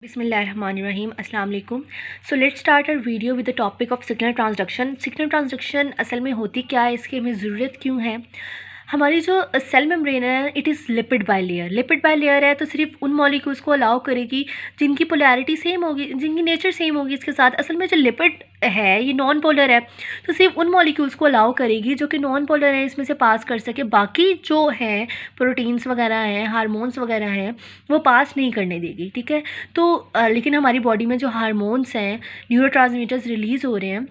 बिस्मिल्लाहिर्रहमानिर्रहीम अस्सलाम वालेकुम। So let's start our video with the topic of signal transduction. Signal transduction असल में होती क्या है, इसकी हमें ज़रूरत क्यों है। हमारी जो सेल मेम्ब्रेन है it is lipid by layer. Lipid by layer है तो सिर्फ उन मॉलिक्यूल्स को अलाउ करेगी जिनकी पोलैरिटी सेम होगी, जिनकी नेचर सेम होगी इसके साथ। असल में जो लिपिड है ये नॉन पोलर है, तो सिर्फ उन मॉलिक्यूल्स को अलाउ करेगी जो कि नॉन पोलर हैं, इसमें से पास कर सके। बाकी जो हैं प्रोटीन्स वगैरह हैं, हार्मोन्स वगैरह हैं, वो पास नहीं करने देगी, ठीक है। तो लेकिन हमारी बॉडी में जो हार्मोन्स हैं, न्यूरोट्रांसमीटर्स रिलीज़ हो रहे हैं,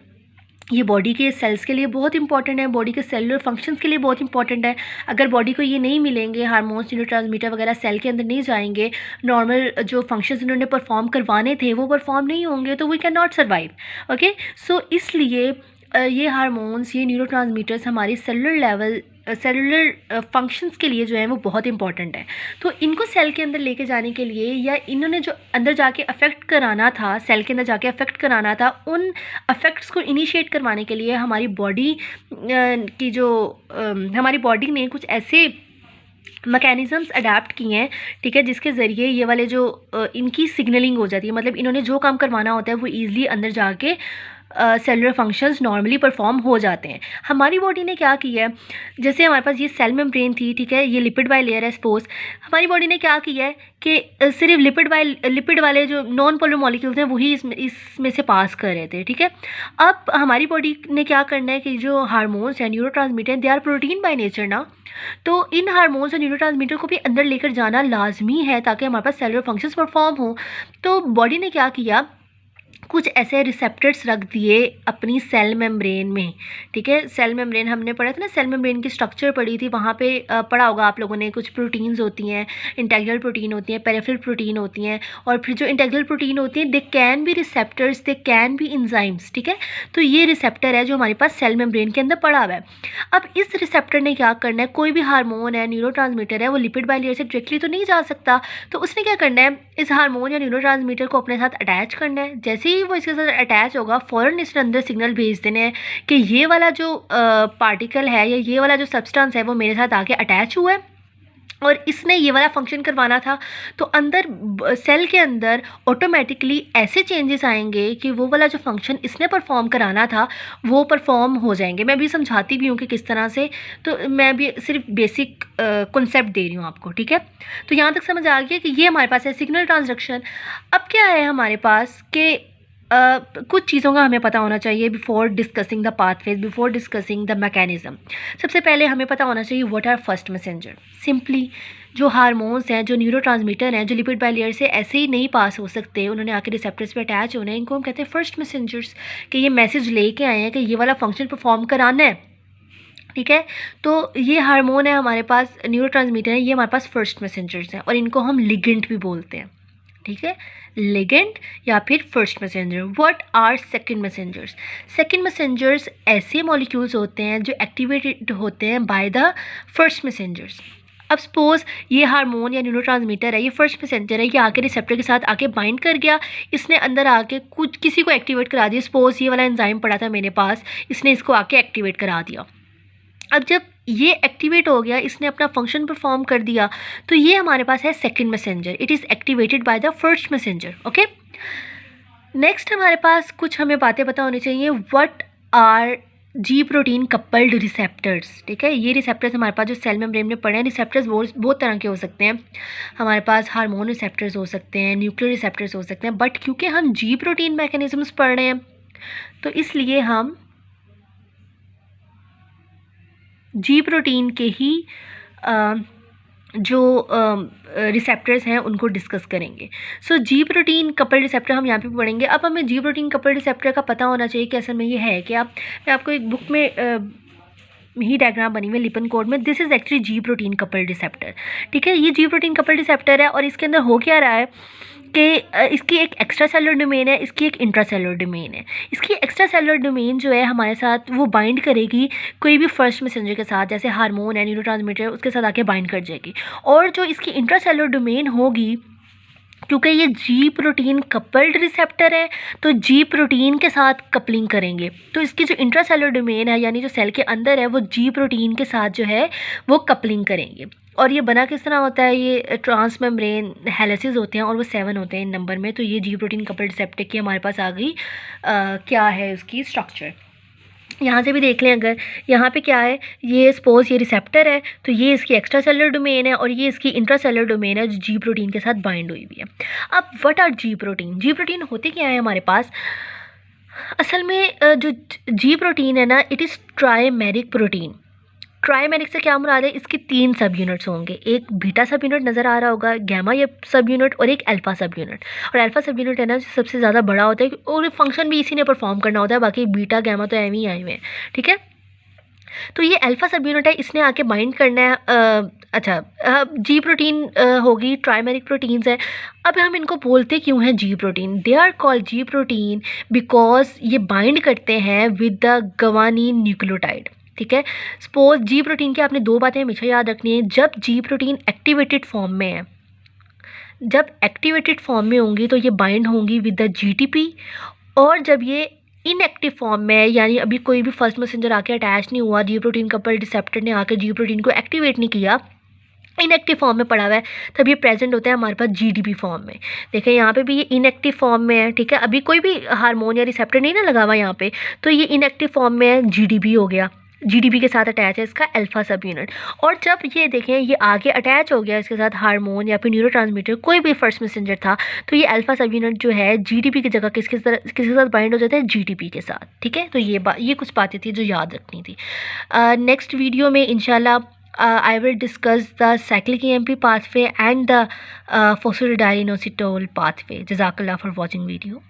ये बॉडी के सेल्स के लिए बहुत इंपॉर्टेंट है, बॉडी के सेलुलर फंक्शंस के लिए बहुत इंपॉर्टेंट है। अगर बॉडी को ये नहीं मिलेंगे, हार्मोन्स न्यूरोट्रांसमीटर वगैरह सेल के अंदर नहीं जाएंगे, नॉर्मल जो फंक्शंस इन्होंने परफॉर्म करवाने थे वो परफॉर्म नहीं होंगे, तो we can not survive. Okay, so इसलिए ये हार्मोन्स, ये न्यूरोट्रांसमीटर्स हमारी सेलुलर फंक्शंस के लिए जो है वो बहुत इंपॉर्टेंट है। तो इनको सेल के अंदर लेके जाने के लिए, या इन्होंने जो अंदर जाके अफेक्ट कराना था, सेल के अंदर जाके अफेक्ट कराना था, उन अफेक्ट्स को इनिशिएट करवाने के लिए हमारी बॉडी की जो हमारी बॉडी ने कुछ ऐसे मैकेनिज़म्स अडेप्ट किए हैं, ठीक है, जिसके ज़रिए ये वाले जो इनकी सिग्नलिंग हो जाती है। मतलब इन्होंने जो काम करवाना होता है वो ईज़िली अंदर जाके सेलुलर फंक्शंस नॉर्मली परफॉर्म हो जाते हैं। हमारी बॉडी ने क्या किया है, जैसे हमारे पास ये सेल मेम्ब्रेन थी, ठीक है, ये लिपिड बाय लेयर है सपोज। हमारी बॉडी ने क्या किया है कि सिर्फ लिपिड वाले जो नॉन पोलर मॉलिक्यूल्स हैं वही इसमें से पास कर रहे थे, ठीक है। अब हमारी बॉडी ने क्या करना है कि जो हार्मोन्स हैं, neurotransmitter, they are protein by nature ना, तो इन हार्मोन्स और न्यूरोट्रांसमीटर को भी अंदर लेकर जाना लाजमी है ताकि हमारे पास सेलुलर फंक्शंस परफॉर्म हो। तो बॉडी ने क्या किया, कुछ ऐसे रिसेप्टर्स रख दिए अपनी सेल मेम्ब्रेन में, ठीक है। सेल मेम्ब्रेन हमने पढ़ा था ना, सेल मेम्ब्रेन की स्ट्रक्चर पढ़ी थी, वहाँ पे पढ़ा होगा आप लोगों ने। कुछ प्रोटीन्स होती हैं, इंटेग्रल प्रोटीन होती हैं, पेरिफेरल प्रोटीन होती हैं, और फिर जो इंटेग्रल प्रोटीन होती हैं they can be receptors, they can be enzymes, ठीक है। तो ये रिसेप्टर है जो हमारे पास सेल मेम्ब्रेन के अंदर पड़ा हुआ है। अब इस रिसेप्टर ने क्या करना है, कोई भी हार्मोन है, न्यूरोट्रांसमीटर है, वो लिपिड बाय लेयर से डायरेक्टली तो नहीं जा सकता, तो उसने क्या करना है, इस हार्मोन या न्यूरोट्रांसमीटर को अपने साथ अटैच करना है। जैसे ही वो इसके साथ अटैच होगा, फ़ौरन इसने अंदर सिग्नल भेज देने हैं कि ये वाला जो पार्टिकल है या ये वाला जो सब्सटेंस है वो मेरे साथ आके अटैच हुआ है और इसने ये वाला फंक्शन करवाना था। तो अंदर सेल के अंदर ऑटोमेटिकली ऐसे चेंजेस आएंगे कि वो वाला जो फंक्शन इसने परफॉर्म कराना था वो परफॉर्म हो जाएंगे। मैं भी समझाती भी हूँ कि किस तरह से, तो मैं भी सिर्फ बेसिक कॉन्सेप्ट दे रही हूँ आपको, ठीक है। तो यहाँ तक समझ आ गया कि ये हमारे पास है सिग्नल ट्रांसडक्शन। अब क्या है हमारे पास कि कुछ चीज़ों का हमें पता होना चाहिए before discussing the pathways, before discussing the mechanism. सबसे पहले हमें पता होना चाहिए what are first messenger. Simply जो हार्मोन्स हैं, जो न्यूरोट्रांसमीटर हैं, जो लिपिड बाय लेयर से ऐसे ही नहीं पास हो सकते, उन्होंने आके रिसेप्टर्स पे अटैच होना है, इनको हम कहते हैं फर्स्ट मैसेंजर्स, कि ये मैसेज लेके आए हैं कि ये वाला फंक्शन परफॉर्म कराना है, ठीक है। तो ये हार्मोन है हमारे पास, न्यूरोट्रांसमीटर है, ये हमारे पास फर्स्ट मैसेंजर्स हैं, और इनको हम लिगेंड भी बोलते हैं, ठीक है, लिगेंड या फिर first messenger. What are second messengers. Second messengers ऐसे मॉलिक्यूल्स होते हैं जो एक्टिवेटेड होते हैं बाय द फर्स्ट मैसेंजर्स। अब सपोज ये हार्मोन या न्यूरोट्रांसमीटर है, ये फर्स्ट मैसेंजर है, ये आके रिसेप्टर के साथ आके बाइंड कर गया, इसने अंदर आके कुछ किसी को एक्टिवेट करा दिया। सपोज ये वाला एंजाइम पड़ा था मेरे पास, इसने इसको आके एक्टिवेट करा दिया। अब जब ये एक्टिवेट हो गया, इसने अपना फंक्शन परफॉर्म कर दिया, तो ये हमारे पास है second messenger. It is activated by the first messenger. Okay, next हमारे पास कुछ हमें बातें पता होनी चाहिए। What R G protein coupled receptors, ठीक है। ये रिसेप्टर्स हमारे पास जो सेल मेम्ब्रेन में पड़े हैं, रिसेप्टर्स बहुत तरह के हो सकते हैं। हमारे पास हार्मोन रिसेप्टर्स हो सकते हैं, न्यूक्लियर रिसेप्टर्स हो सकते हैं, बट क्योंकि हम जी प्रोटीन मैकेनिज्म्स पढ़ रहे हैं तो इसलिए हम जी प्रोटीन के ही जो रिसेप्टर्स हैं उनको डिस्कस करेंगे। सो जी प्रोटीन कपल रिसेप्टर हम यहाँ पे पढ़ेंगे। अब हमें जी प्रोटीन कपल रिसेप्टर का पता होना चाहिए कि असल में ये है क्या। मैं आपको एक बुक में ही डायग्राम बनी हुई है लिपन कोड में, this is actually ji protein couple receptor, ठीक है। ये जी प्रोटीन कपल रिसेप्टर है और इसके अंदर हो क्या रहा है कि इसकी एक एक्स्ट्रा सेलुलर डोमेन है, इसकी एक इंट्रा सेलुलर डोमेन है। इसकी एक्स्ट्रा सेलुलर डोमेन जो है हमारे साथ वो बाइंड करेगी कोई भी फर्स्ट मैसेंजर के साथ, जैसे हार्मोन है, न्यूरोट्रांसमीटर, उसके साथ आके बाइंड कर जाएगी। और जो इसकी इंट्रा सेलुलर डोमेन होगी, क्योंकि ये जी प्रोटीन कपल्ड रिसेप्टर है तो जी प्रोटीन के साथ कपलिंग करेंगे, तो इसकी जो इंट्रासेलुलर डोमेन है यानी जो सेल के अंदर है वो जी प्रोटीन के साथ जो है वो कपलिंग करेंगे। और ये बना किस तरह होता है, ये ट्रांस मेम्ब्रेन हेलिसेस होते हैं और वो 7 होते हैं इन नंबर में। तो ये जी प्रोटीन कपल्ड रिसेप्टर की हमारे पास आ गई क्या है उसकी स्ट्रक्चर। यहाँ से भी देख लें, अगर यहाँ पे क्या है, ये सपोज ये रिसेप्टर है, तो ये इसकी एक्स्ट्रा सेलुलर डोमेन है और ये इसकी इंट्रा सेलुलर डोमेन है जो जी प्रोटीन के साथ बाइंड हुई हुई है। अब what R G protein? Ji protein होते क्या है हमारे पास? असल में जो जी प्रोटीन है ना, it is trimeric protein. Trimeric से क्या मुराद है? इसकी 3 सब यूनिट्स होंगे। एक बीटा सब यूनिट नज़र आ रहा होगा, गैमा ये सब यूनिट, और एक अल्फ़ा सब यूनिट। और अल्फ़ा सब यूनिट है ना सबसे ज़्यादा बड़ा होता है और फंक्शन भी इसी ने परफॉर्म करना होता है, बाकी बीटा गैमा तो एवं ही आए हुए हैं, ठीक है। तो ये अल्फ़ा सब यूनिट है, इसने आके बाइंड करना है। अच्छा, जी प्रोटीन होगी, ट्राइमेरिक प्रोटीन्स है। अब हम इनको बोलते क्यों हैं G protein? They are called G protein because ये बाइंड करते हैं विद द गवानीन न्यूक्लियोटाइड, ठीक है। सपोज जी प्रोटीन की आपने 2 बातें हमेशा याद रखनी है। जब जी प्रोटीन एक्टिवेटेड फॉर्म में है, जब एक्टिवेटेड फॉर्म में होंगी तो ये बाइंड होंगी विद द जीटीपी, और जब ये इनएक्टिव फॉर्म में है, यानी अभी कोई भी फर्स्ट मैसेंजर आके अटैच नहीं हुआ, जी प्रोटीन कपल रिसेप्टर ने आके जी प्रोटीन को एक्टिवेट नहीं किया, इनएक्टिव फॉर्म में पड़ा हुआ है, तब ये प्रेजेंट होता है हमारे पास जीडीपी फॉर्म में। देखें यहाँ पे भी ये इनएक्टिव फॉर्म में है, ठीक है, अभी कोई भी हार्मोन या रिसेप्टर नहीं ना लगा हुआ यहाँ पे, तो ये इनएक्टिव फॉर्म में है, जीडीपी हो गया, जीडीपी के साथ अटैच है इसका अल्फा सब यूनिट। और जब ये देखें ये आगे अटैच हो गया इसके साथ हार्मोन या फिर न्यूरोट्रांसमीटर, कोई भी फर्स्ट मैसेंजर था, तो ये अल्फा सब यूनिट जो है जीडीपी की जगह किसके साथ बाइंड हो जाता है? जीडीपी के साथ, ठीक है। तो ये कुछ बातें थी जो याद रखनी थी। नेक्स्ट वीडियो में इंशाल्लाह I will discuss the cyclic EMP pathway and the phosphorodiol inositol pathway. Jazakallah for watching video.